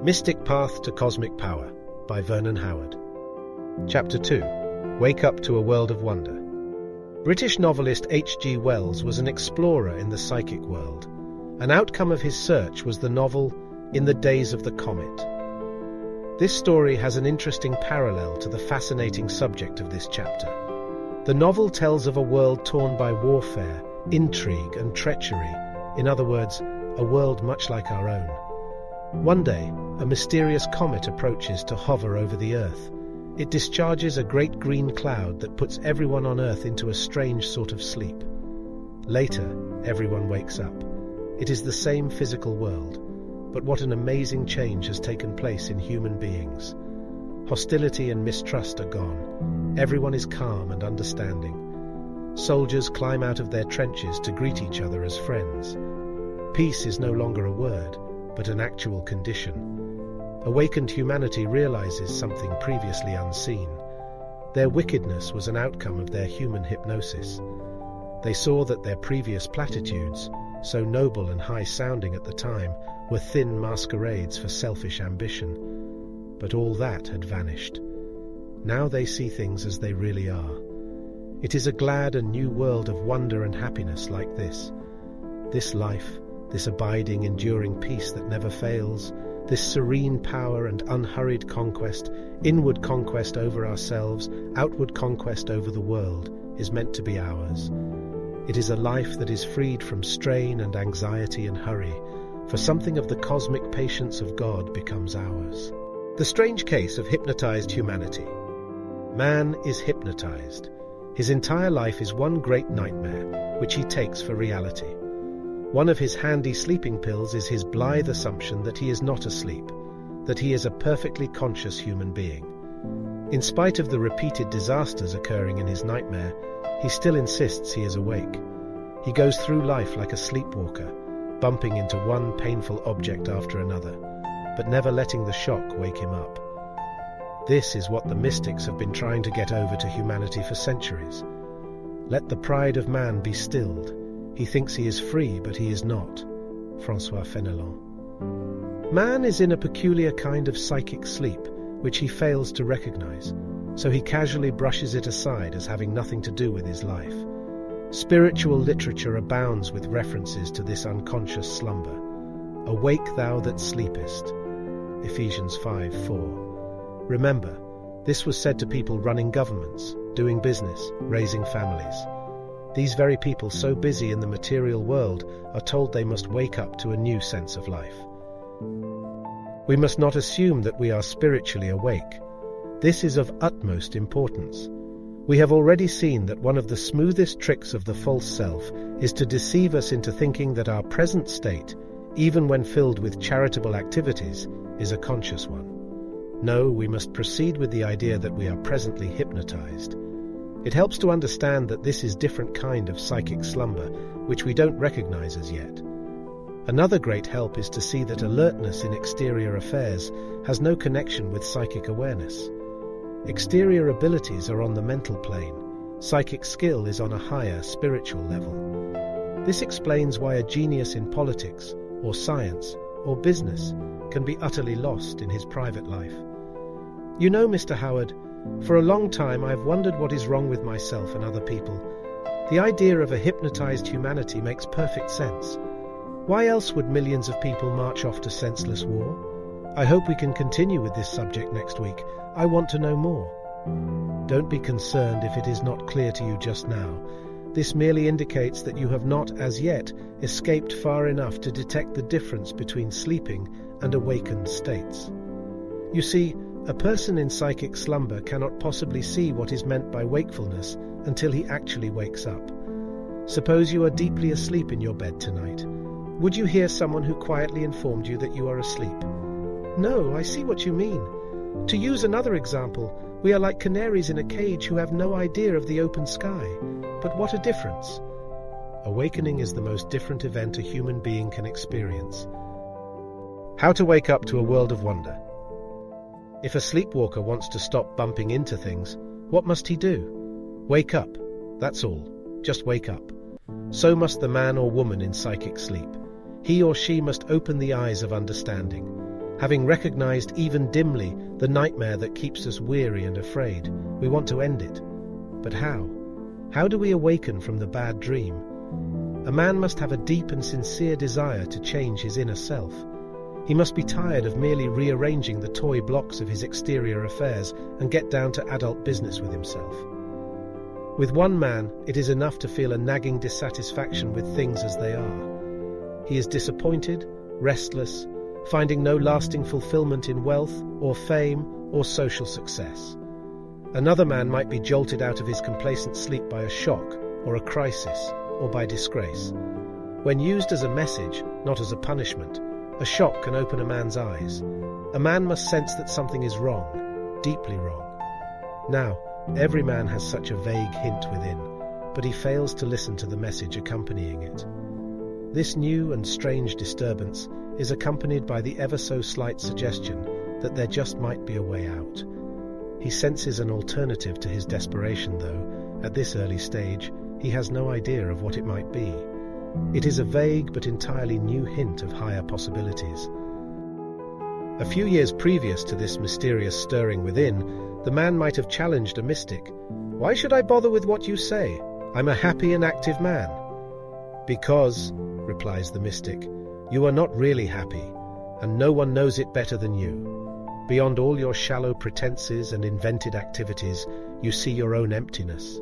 Mystic Path to Cosmic Power by Vernon Howard. Chapter 2. Wake Up to a World of Wonder. British novelist H.G. Wells was an explorer in the psychic world. An outcome of his search was the novel In the Days of the Comet. This story has an interesting parallel to the fascinating subject of this chapter. The novel tells of a world torn by warfare, intrigue, and treachery. In other words, a world much like our own. One day, a mysterious comet approaches to hover over the Earth. It discharges a great green cloud that puts everyone on Earth into a strange sort of sleep. Later, everyone wakes up. It is the same physical world, but what an amazing change has taken place in human beings. Hostility and mistrust are gone. Everyone is calm and understanding. Soldiers climb out of their trenches to greet each other as friends. Peace is no longer a word, but an actual condition. Awakened humanity realizes something previously unseen. Their wickedness was an outcome of their human hypnosis. They saw that their previous platitudes, so noble and high-sounding at the time, were thin masquerades for selfish ambition. But all that had vanished. Now they see things as they really are. It is a glad and new world of wonder and happiness like this. This life, this abiding, enduring peace that never fails, this serene power and unhurried conquest, inward conquest over ourselves, outward conquest over the world, is meant to be ours. It is a life that is freed from strain and anxiety and hurry, for something of the cosmic patience of God becomes ours. The strange case of hypnotized humanity. Man is hypnotized. His entire life is one great nightmare, which he takes for reality. One of his handy sleeping pills is his blithe assumption that he is not asleep, that he is a perfectly conscious human being. In spite of the repeated disasters occurring in his nightmare, he still insists he is awake. He goes through life like a sleepwalker, bumping into one painful object after another, but never letting the shock wake him up. This is what the mystics have been trying to get over to humanity for centuries. Let the pride of man be stilled. He thinks he is free, but he is not. François Fenelon. Man is in a peculiar kind of psychic sleep, which he fails to recognize, so he casually brushes it aside as having nothing to do with his life. Spiritual literature abounds with references to this unconscious slumber. Awake thou that sleepest. Ephesians 5:4. Remember, this was said to people running governments, doing business, raising families. These very people so busy in the material world are told they must wake up to a new sense of life. We must not assume that we are spiritually awake. This is of utmost importance. We have already seen that one of the smoothest tricks of the false self is to deceive us into thinking that our present state, even when filled with charitable activities, is a conscious one. No, we must proceed with the idea that we are presently hypnotized. It helps to understand that this is a different kind of psychic slumber, which we don't recognize as yet. Another great help is to see that alertness in exterior affairs has no connection with psychic awareness. Exterior abilities are on the mental plane. Psychic skill is on a higher spiritual level. This explains why a genius in politics, or science, or business can be utterly lost in his private life. You know, Mr. Howard, for a long time I've wondered what is wrong with myself and other people. The idea of a hypnotized humanity makes perfect sense. Why else would millions of people march off to senseless war? I hope we can continue with this subject next week. I want to know more. Don't be concerned if it is not clear to you just now. This merely indicates that you have not, as yet, escaped far enough to detect the difference between sleeping and awakened states. You see, a person in psychic slumber cannot possibly see what is meant by wakefulness until he actually wakes up. Suppose you are deeply asleep in your bed tonight. Would you hear someone who quietly informed you that you are asleep? No, I see what you mean. To use another example, we are like canaries in a cage who have no idea of the open sky. But what a difference! Awakening is the most different event a human being can experience. How to wake up to a world of wonder. If a sleepwalker wants to stop bumping into things, what must he do? Wake up. That's all. Just wake up. So must the man or woman in psychic sleep. He or she must open the eyes of understanding. Having recognized even dimly the nightmare that keeps us weary and afraid, we want to end it. But how? How do we awaken from the bad dream? A man must have a deep and sincere desire to change his inner self. He must be tired of merely rearranging the toy blocks of his exterior affairs and get down to adult business with himself. With one man, it is enough to feel a nagging dissatisfaction with things as they are. He is disappointed, restless, finding no lasting fulfillment in wealth or fame or social success. Another man might be jolted out of his complacent sleep by a shock or a crisis or by disgrace. When used as a message, not as a punishment, a shock can open a man's eyes. A man must sense that something is wrong, deeply wrong. Now, every man has such a vague hint within, but he fails to listen to the message accompanying it. This new and strange disturbance is accompanied by the ever-so-slight suggestion that there just might be a way out. He senses an alternative to his desperation, though, at this early stage, he has no idea of what it might be. It is a vague but entirely new hint of higher possibilities. A few years previous to this mysterious stirring within, the man might have challenged a mystic. "Why should I bother with what you say? I'm a happy and active man." "Because," replies the mystic, "you are not really happy, and no one knows it better than you. Beyond all your shallow pretenses and invented activities, you see your own emptiness.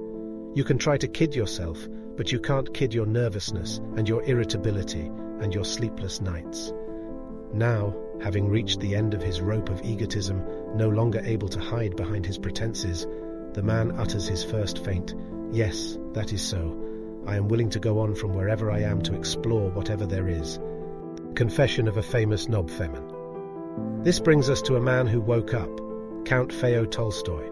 You can try to kid yourself, but you can't kid your nervousness and your irritability and your sleepless nights." Now, having reached the end of his rope of egotism, no longer able to hide behind his pretenses, the man utters his first faint, "Yes, that is so. I am willing to go on from wherever I am to explore whatever there is." Confession of a famous knobfemin. This brings us to a man who woke up, Count Leo Tolstoy.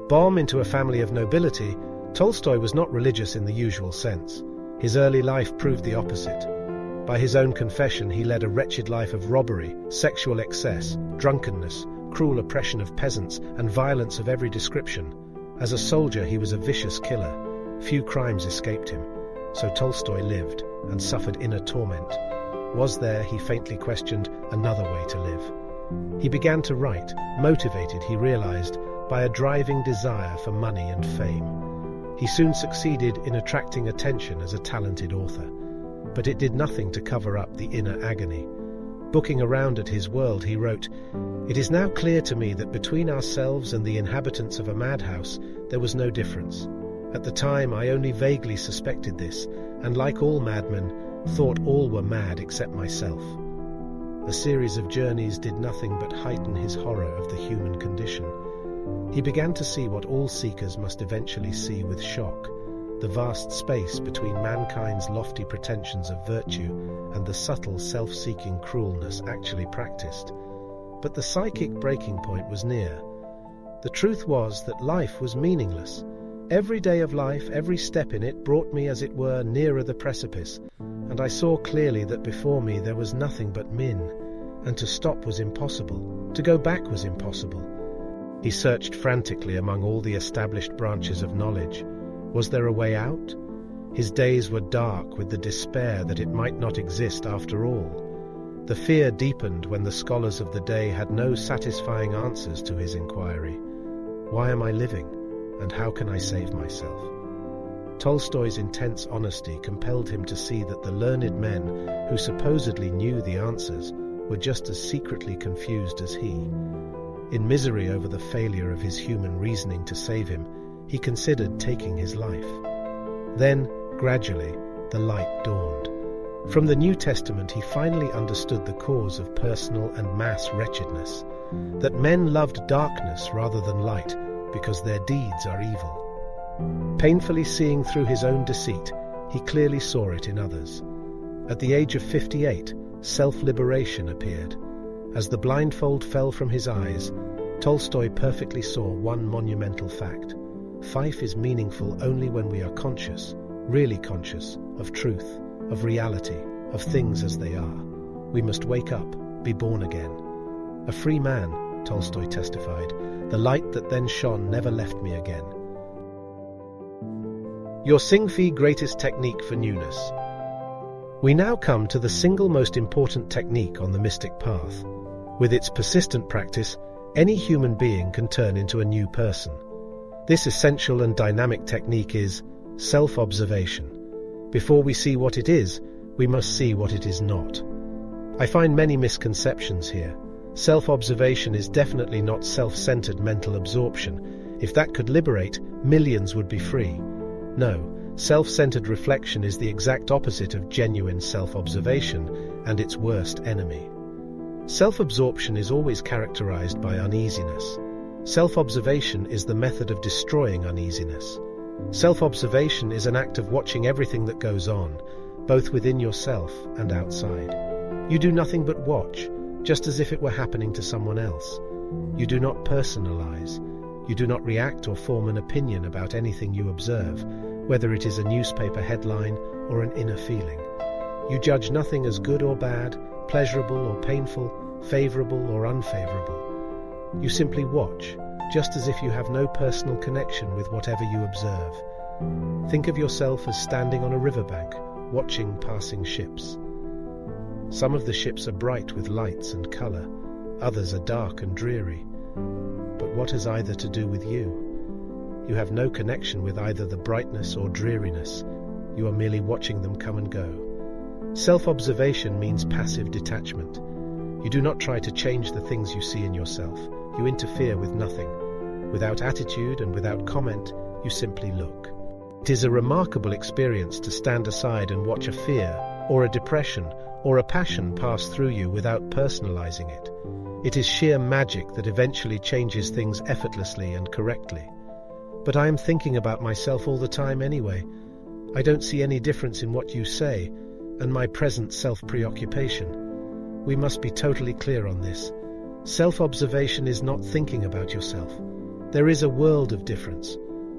Born into a family of nobility, Tolstoy was not religious in the usual sense. His early life proved the opposite. By his own confession, he led a wretched life of robbery, sexual excess, drunkenness, cruel oppression of peasants, and violence of every description. As a soldier, he was a vicious killer. Few crimes escaped him. So Tolstoy lived and suffered inner torment. Was there, he faintly questioned, another way to live? He began to write, motivated, he realized, by a driving desire for money and fame. He soon succeeded in attracting attention as a talented author, but it did nothing to cover up the inner agony. Looking around at his world, he wrote, "It is now clear to me that between ourselves and the inhabitants of a madhouse, there was no difference. At the time, I only vaguely suspected this, and like all madmen, thought all were mad except myself." A series of journeys did nothing but heighten his horror of the human condition. He began to see what all seekers must eventually see with shock, the vast space between mankind's lofty pretensions of virtue and the subtle self-seeking cruelness actually practiced. But the psychic breaking point was near. The truth was that life was meaningless. Every day of life, every step in it brought me, as it were, nearer the precipice, and I saw clearly that before me there was nothing but min, and to stop was impossible, to go back was impossible. He searched frantically among all the established branches of knowledge. Was there a way out? His days were dark with the despair that it might not exist after all. The fear deepened when the scholars of the day had no satisfying answers to his inquiry. Why am I living, and how can I save myself? Tolstoy's intense honesty compelled him to see that the learned men who supposedly knew the answers were just as secretly confused as he. In misery over the failure of his human reasoning to save him, he considered taking his life. Then, gradually, the light dawned. From the New Testament, he finally understood the cause of personal and mass wretchedness, that men loved darkness rather than light because their deeds are evil. Painfully seeing through his own deceit, he clearly saw it in others. At the age of 58, self-liberation appeared. As the blindfold fell from his eyes, Tolstoy perfectly saw one monumental fact. Life is meaningful only when we are conscious, really conscious, of truth, of reality, of things as they are. We must wake up, be born again. A free man, Tolstoy testified, the light that then shone never left me again. Your Sing-Fi greatest technique for newness. We now come to the single most important technique on the mystic path, With its persistent practice, any human being can turn into a new person. This essential and dynamic technique is self-observation. Before we see what it is, we must see what it is not. I find many misconceptions here. Self-observation is definitely not self-centered mental absorption. If that could liberate, millions would be free. No, self-centered reflection is the exact opposite of genuine self-observation and its worst enemy. Self-absorption is always characterized by uneasiness. Self-observation is the method of destroying uneasiness. Self-observation is an act of watching everything that goes on, both within yourself and outside. You do nothing but watch, just as if it were happening to someone else. You do not personalize. You do not react or form an opinion about anything you observe, whether it is a newspaper headline or an inner feeling. You judge nothing as good or bad, pleasurable or painful, favorable or unfavorable. You simply watch, just as if you have no personal connection with whatever you observe. Think of yourself as standing on a riverbank, watching passing ships. Some of the ships are bright with lights and color, others are dark and dreary. But what has either to do with you? You have no connection with either the brightness or dreariness. You are merely watching them come and go. Self-observation means passive detachment. You do not try to change the things you see in yourself. You interfere with nothing. Without attitude and without comment, you simply look. It is a remarkable experience to stand aside and watch a fear, or a depression, or a passion pass through you without personalizing it. It is sheer magic that eventually changes things effortlessly and correctly. But I am thinking about myself all the time anyway. I don't see any difference in what you say and my present self-preoccupation. We must be totally clear on this. Self-observation is not thinking about yourself. There is a world of difference.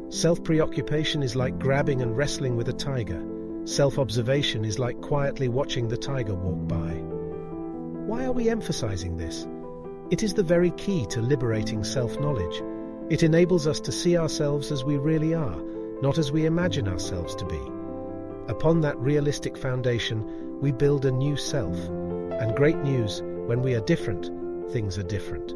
Self-preoccupation is like grabbing and wrestling with a tiger. Self-observation is like quietly watching the tiger walk by. Why are we emphasizing this? It is the very key to liberating self-knowledge. It enables us to see ourselves as we really are, not as we imagine ourselves to be. Upon that realistic foundation, we build a new self. And great news, when we are different, things are different.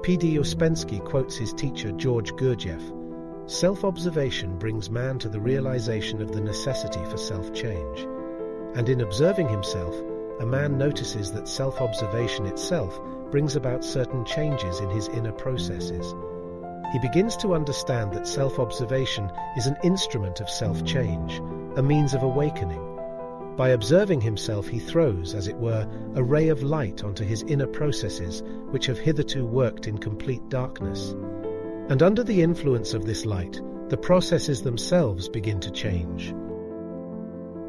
P.D. Ouspensky quotes his teacher George Gurdjieff. Self-observation brings man to the realization of the necessity for self-change. And in observing himself, a man notices that self-observation itself brings about certain changes in his inner processes. He begins to understand that self-observation is an instrument of self-change, a means of awakening. By observing himself, he throws, as it were, a ray of light onto his inner processes which have hitherto worked in complete darkness. And under the influence of this light, the processes themselves begin to change.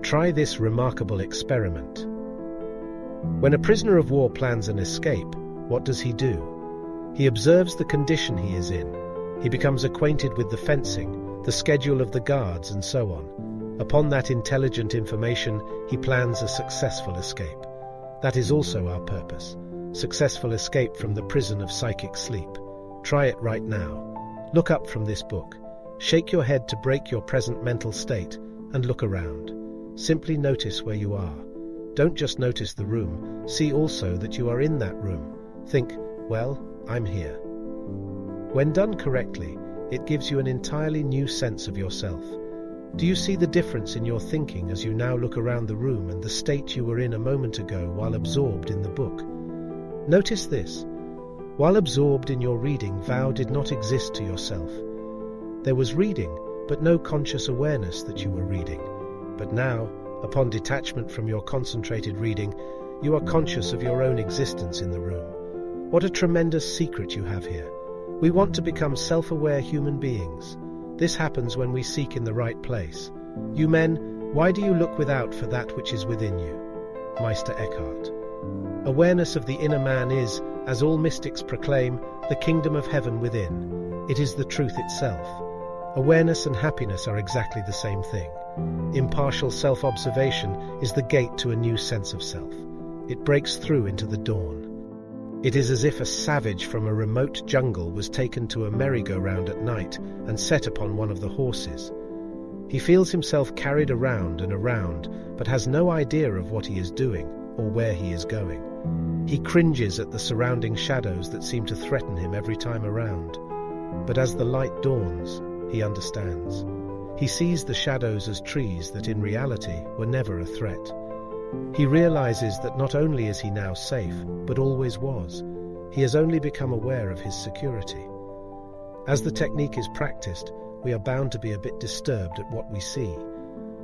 Try this remarkable experiment. When a prisoner of war plans an escape, what does he do? He observes the condition he is in. He becomes acquainted with the fencing, the schedule of the guards, and so on. Upon that intelligent information, he plans a successful escape. That is also our purpose. Successful escape from the prison of psychic sleep. Try it right now. Look up from this book. Shake your head to break your present mental state and look around. Simply notice where you are. Don't just notice the room. See also that you are in that room. Think, well, I'm here. When done correctly, it gives you an entirely new sense of yourself. Do you see the difference in your thinking as you now look around the room and the state you were in a moment ago while absorbed in the book? Notice this. While absorbed in your reading, vow did not exist to yourself. There was reading, but no conscious awareness that you were reading. But now, upon detachment from your concentrated reading, you are conscious of your own existence in the room. What a tremendous secret you have here. We want to become self-aware human beings. This happens when we seek in the right place. You men, why do you look without for that which is within you? Meister Eckhart. Awareness of the inner man is, as all mystics proclaim, the kingdom of heaven within. It is the truth itself. Awareness and happiness are exactly the same thing. Impartial self-observation is the gate to a new sense of self. It breaks through into the dawn. It is as if a savage from a remote jungle was taken to a merry-go-round at night and set upon one of the horses. He feels himself carried around and around, but has no idea of what he is doing or where he is going. He cringes at the surrounding shadows that seem to threaten him every time around. But as the light dawns, he understands. He sees the shadows as trees that in reality were never a threat. He realizes that not only is he now safe, but always was. He has only become aware of his security. As the technique is practiced, we are bound to be a bit disturbed at what we see.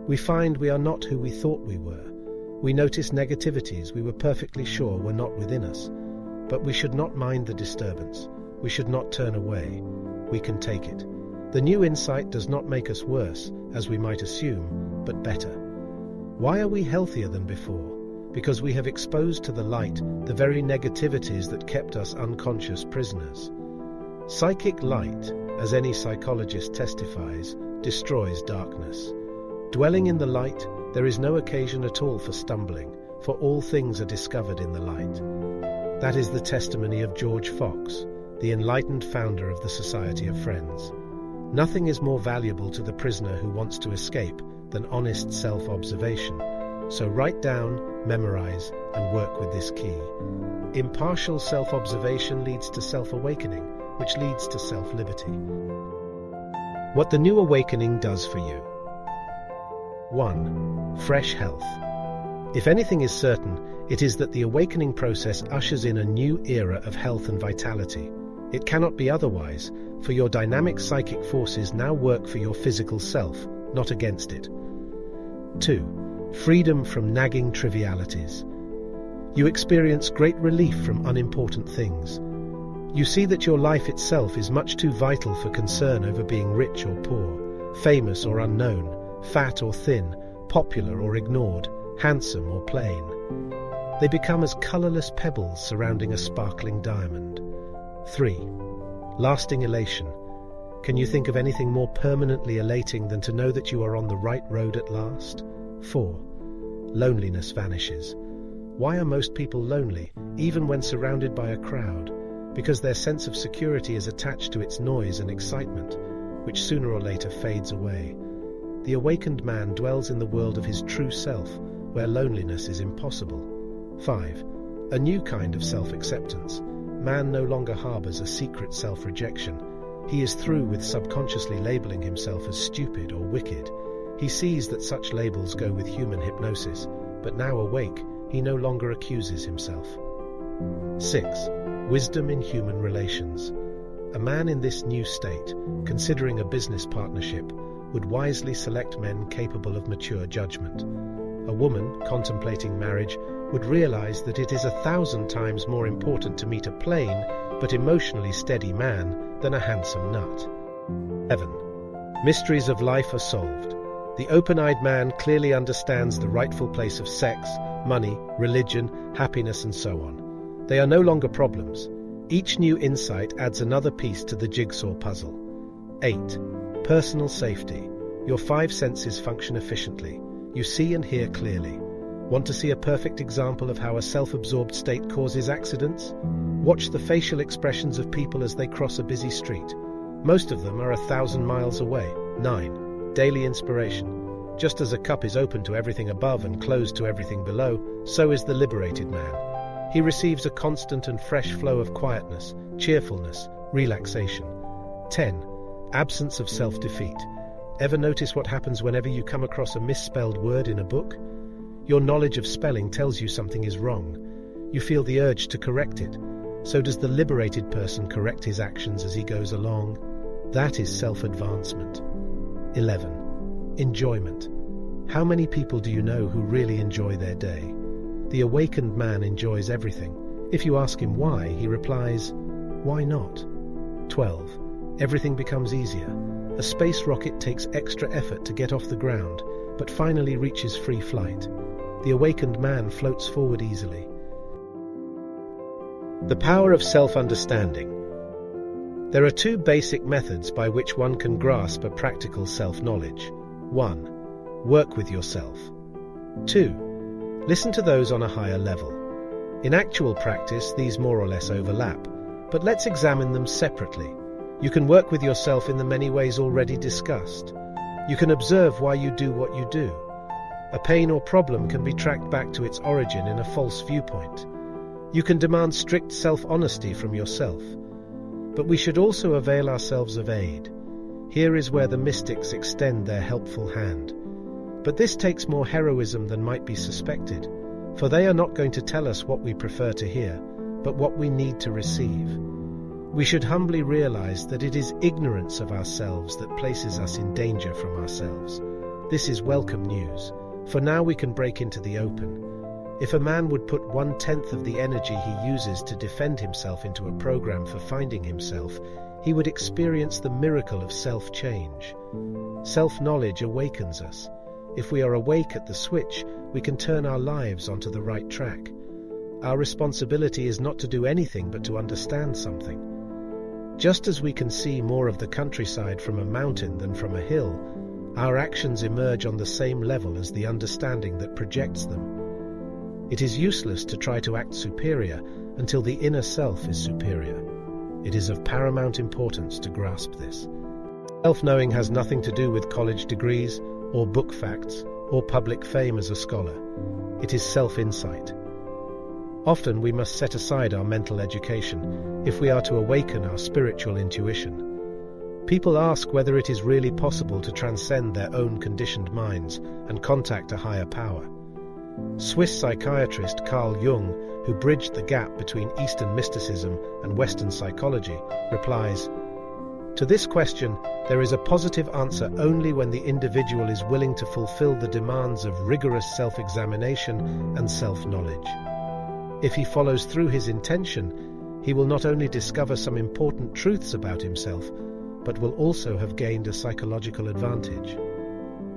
We find we are not who we thought we were. We notice negativities we were perfectly sure were not within us. But we should not mind the disturbance. We should not turn away. We can take it. The new insight does not make us worse, as we might assume, but better. Why are we healthier than before? Because we have exposed to the light the very negativities that kept us unconscious prisoners. Psychic light, as any psychologist testifies, destroys darkness. Dwelling in the light, there is no occasion at all for stumbling, for all things are discovered in the light. That is the testimony of George Fox, the enlightened founder of the Society of Friends. Nothing is more valuable to the prisoner who wants to escape than honest self-observation. So write down, memorize, and work with this key. Impartial self-observation leads to self-awakening, which leads to self-liberty. What the new awakening does for you. 1. Fresh health. If anything is certain, it is that the awakening process ushers in a new era of health and vitality. It cannot be otherwise, for your dynamic psychic forces now work for your physical self, not against it. 2. Freedom from nagging trivialities. You experience great relief from unimportant things. You see that your life itself is much too vital for concern over being rich or poor, famous or unknown, fat or thin, popular or ignored, handsome or plain. They become as colorless pebbles surrounding a sparkling diamond. 3. Lasting elation. Can you think of anything more permanently elating than to know that you are on the right road at last? 4. Loneliness vanishes. Why are most people lonely, even when surrounded by a crowd? Because their sense of security is attached to its noise and excitement, which sooner or later fades away. The awakened man dwells in the world of his true self, where loneliness is impossible. 5. A new kind of self-acceptance. Man no longer harbors a secret self-rejection. He is through with subconsciously labeling himself as stupid or wicked. He sees that such labels go with human hypnosis, but now awake, he no longer accuses himself. 6. Wisdom in human relations. A man in this new state, considering a business partnership, would wisely select men capable of mature judgment. A woman, contemplating marriage, would realize that it is 1,000 times more important to meet a plain but emotionally steady man than a handsome nut. 7. Mysteries of life are solved. The open-eyed man clearly understands the rightful place of sex, money, religion, happiness, and so on. They are no longer problems. Each new insight adds another piece to the jigsaw puzzle. 8. Personal safety. Your 5 senses function efficiently. You see and hear clearly. Want to see a perfect example of how a self-absorbed state causes accidents? Watch the facial expressions of people as they cross a busy street. Most of them are 1,000 miles away. 9. Daily inspiration. Just as a cup is open to everything above and closed to everything below, so is the liberated man. He receives a constant and fresh flow of quietness, cheerfulness, relaxation. 10. Absence of self-defeat. Ever notice what happens whenever you come across a misspelled word in a book? Your knowledge of spelling tells you something is wrong. You feel the urge to correct it. So does the liberated person correct his actions as he goes along. That is self-advancement. 11. Enjoyment. How many people do you know who really enjoy their day? The awakened man enjoys everything. If you ask him why, he replies, "Why not?" 12. Everything becomes easier. A space rocket takes extra effort to get off the ground, but finally reaches free flight. The awakened man floats forward easily. The power of self-understanding. There are 2 basic methods by which one can grasp a practical self-knowledge. 1. Work with yourself. 2. Listen to those on a higher level. In actual practice, these more or less overlap, but let's examine them separately. You can work with yourself in the many ways already discussed. You can observe why you do what you do. A pain or problem can be tracked back to its origin in a false viewpoint. You can demand strict self-honesty from yourself. But we should also avail ourselves of aid. Here is where the mystics extend their helpful hand. But this takes more heroism than might be suspected, for they are not going to tell us what we prefer to hear, but what we need to receive. We should humbly realize that it is ignorance of ourselves that places us in danger from ourselves. This is welcome news, for now we can break into the open. If a man would put 1/10 of the energy he uses to defend himself into a program for finding himself, he would experience the miracle of self-change. Self-knowledge awakens us. If we are awake at the switch, we can turn our lives onto the right track. Our responsibility is not to do anything but to understand something. Just as we can see more of the countryside from a mountain than from a hill, our actions emerge on the same level as the understanding that projects them. It is useless to try to act superior until the inner self is superior. It is of paramount importance to grasp this. Self-knowing has nothing to do with college degrees, or book facts, or public fame as a scholar. It is self-insight. Often we must set aside our mental education if we are to awaken our spiritual intuition. People ask whether it is really possible to transcend their own conditioned minds and contact a higher power. Swiss psychiatrist Carl Jung, who bridged the gap between Eastern mysticism and Western psychology, replies, "To this question, there is a positive answer only when the individual is willing to fulfill the demands of rigorous self-examination and self-knowledge. If he follows through his intention, he will not only discover some important truths about himself, but will also have gained a psychological advantage.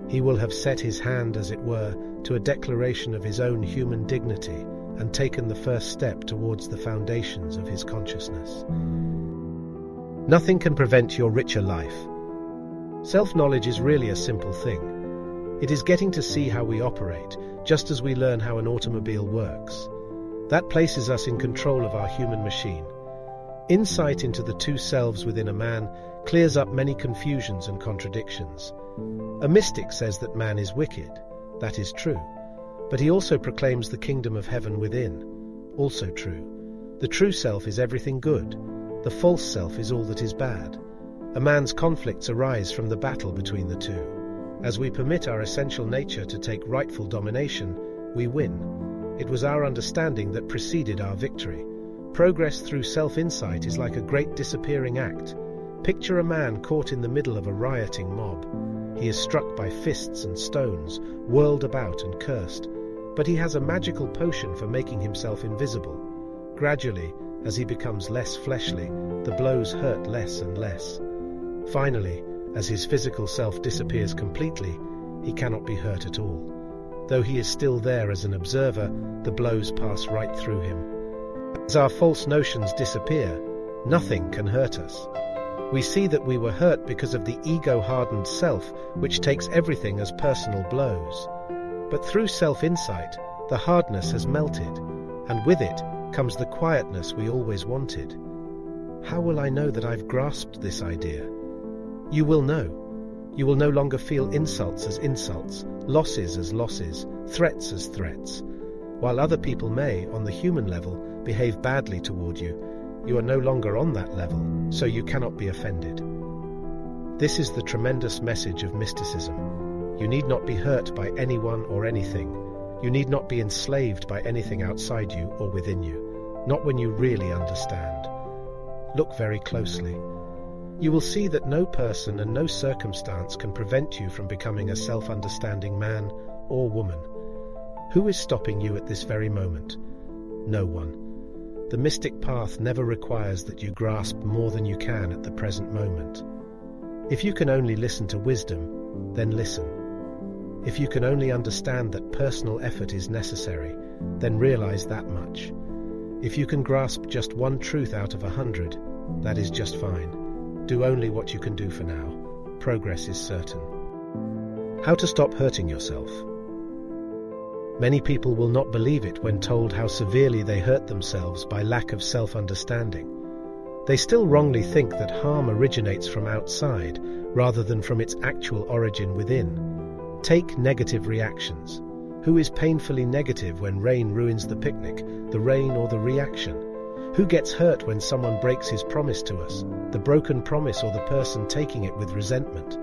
He will have set his hand, as it were, to a declaration of his own human dignity and taken the first step towards the foundations of his consciousness." Nothing can prevent your richer life. Self-knowledge is really a simple thing. It is getting to see how we operate, just as we learn how an automobile works. That places us in control of our human machine. Insight into the two selves within a man clears up many confusions and contradictions. A mystic says that man is wicked. That is true. But he also proclaims the kingdom of heaven within. Also true. The true self is everything good. The false self is all that is bad. A man's conflicts arise from the battle between the two. As we permit our essential nature to take rightful domination, we win. It was our understanding that preceded our victory. Progress through self-insight is like a great disappearing act. Picture a man caught in the middle of a rioting mob. He is struck by fists and stones, whirled about and cursed, but he has a magical potion for making himself invisible. Gradually, as he becomes less fleshly, the blows hurt less and less. Finally, as his physical self disappears completely, he cannot be hurt at all. Though he is still there as an observer, the blows pass right through him. As our false notions disappear, nothing can hurt us. We see that we were hurt because of the ego-hardened self, which takes everything as personal blows. But through self-insight, the hardness has melted, and with it comes the quietness we always wanted. How will I know that I've grasped this idea? You will know. You will no longer feel insults as insults, losses as losses, threats as threats. While other people may, on the human level, behave badly toward you, you are no longer on that level, so you cannot be offended. This is the tremendous message of mysticism. You need not be hurt by anyone or anything. You need not be enslaved by anything outside you or within you, not when you really understand. Look very closely. You will see that no person and no circumstance can prevent you from becoming a self-understanding man or woman. Who is stopping you at this very moment? No one. The mystic path never requires that you grasp more than you can at the present moment. If you can only listen to wisdom, then listen. If you can only understand that personal effort is necessary, then realize that much. If you can grasp just one truth out of 100, that is just fine. Do only what you can do for now. Progress is certain. How to stop hurting yourself. Many people will not believe it when told how severely they hurt themselves by lack of self-understanding. They still wrongly think that harm originates from outside rather than from its actual origin within. Take negative reactions. Who is painfully negative when rain ruins the picnic, the rain or the reaction? Who gets hurt when someone breaks his promise to us, the broken promise or the person taking it with resentment?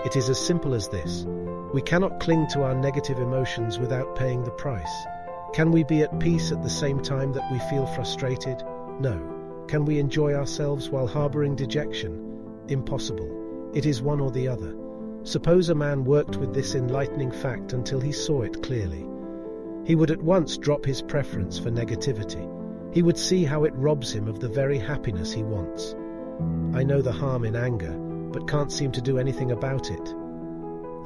It is as simple as this. We cannot cling to our negative emotions without paying the price. Can we be at peace at the same time that we feel frustrated? No. Can we enjoy ourselves while harboring dejection? Impossible. It is one or the other. Suppose a man worked with this enlightening fact until he saw it clearly. He would at once drop his preference for negativity. He would see how it robs him of the very happiness he wants. I know the harm in anger, but can't seem to do anything about it.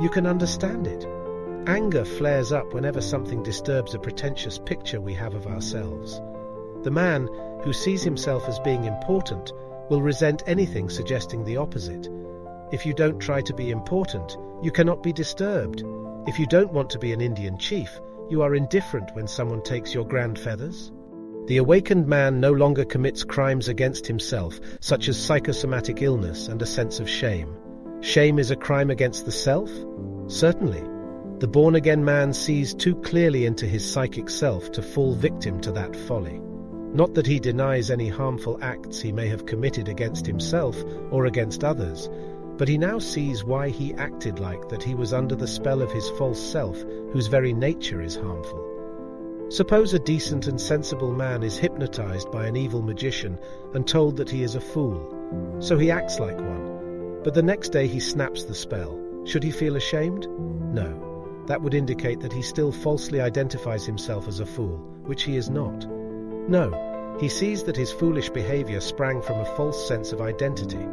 You can understand it. Anger flares up whenever something disturbs a pretentious picture we have of ourselves. The man who sees himself as being important will resent anything suggesting the opposite. If you don't try to be important, you cannot be disturbed. If you don't want to be an Indian chief, you are indifferent when someone takes your grand feathers. The awakened man no longer commits crimes against himself, such as psychosomatic illness and a sense of shame. Shame is a crime against the self? Certainly. The born-again man sees too clearly into his psychic self to fall victim to that folly. Not that he denies any harmful acts he may have committed against himself or against others, but he now sees why he acted like that. He was under the spell of his false self, whose very nature is harmful. Suppose a decent and sensible man is hypnotized by an evil magician and told that he is a fool. So he acts like one. But the next day he snaps the spell. Should he feel ashamed? No. That would indicate that he still falsely identifies himself as a fool, which he is not. No. He sees that his foolish behavior sprang from a false sense of identity.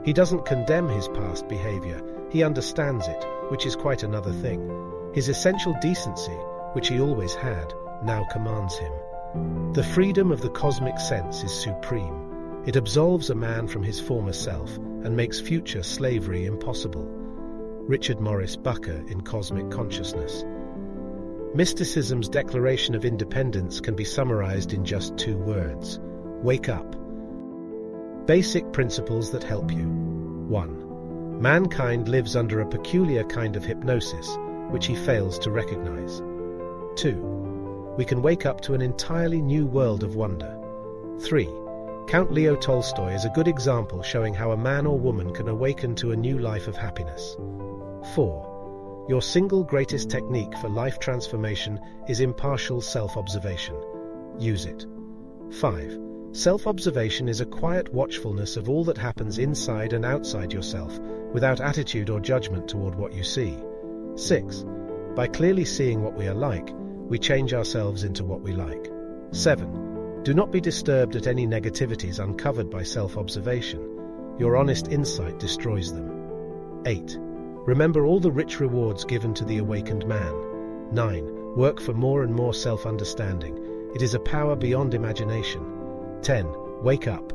He doesn't condemn his past behavior. He understands it, which is quite another thing. His essential decency, which he always had, now commands him. The freedom of the cosmic sense is supreme. It absolves a man from his former self and makes future slavery impossible. Richard Morris Bucker in Cosmic Consciousness. Mysticism's declaration of independence can be summarized in just 2 words. Wake up. Basic principles that help you. 1. Mankind lives under a peculiar kind of hypnosis, which he fails to recognize. 2. We can wake up to an entirely new world of wonder. 3. Count Leo Tolstoy is a good example showing how a man or woman can awaken to a new life of happiness. 4. Your single greatest technique for life transformation is impartial self-observation. Use it. 5. Self-observation is a quiet watchfulness of all that happens inside and outside yourself, without attitude or judgment toward what you see. 6. By clearly seeing what we are like, we change ourselves into what we like. 7. Do not be disturbed at any negativities uncovered by self-observation. Your honest insight destroys them. 8. Remember all the rich rewards given to the awakened man. 9. Work for more and more self-understanding. It is a power beyond imagination. 10. Wake up.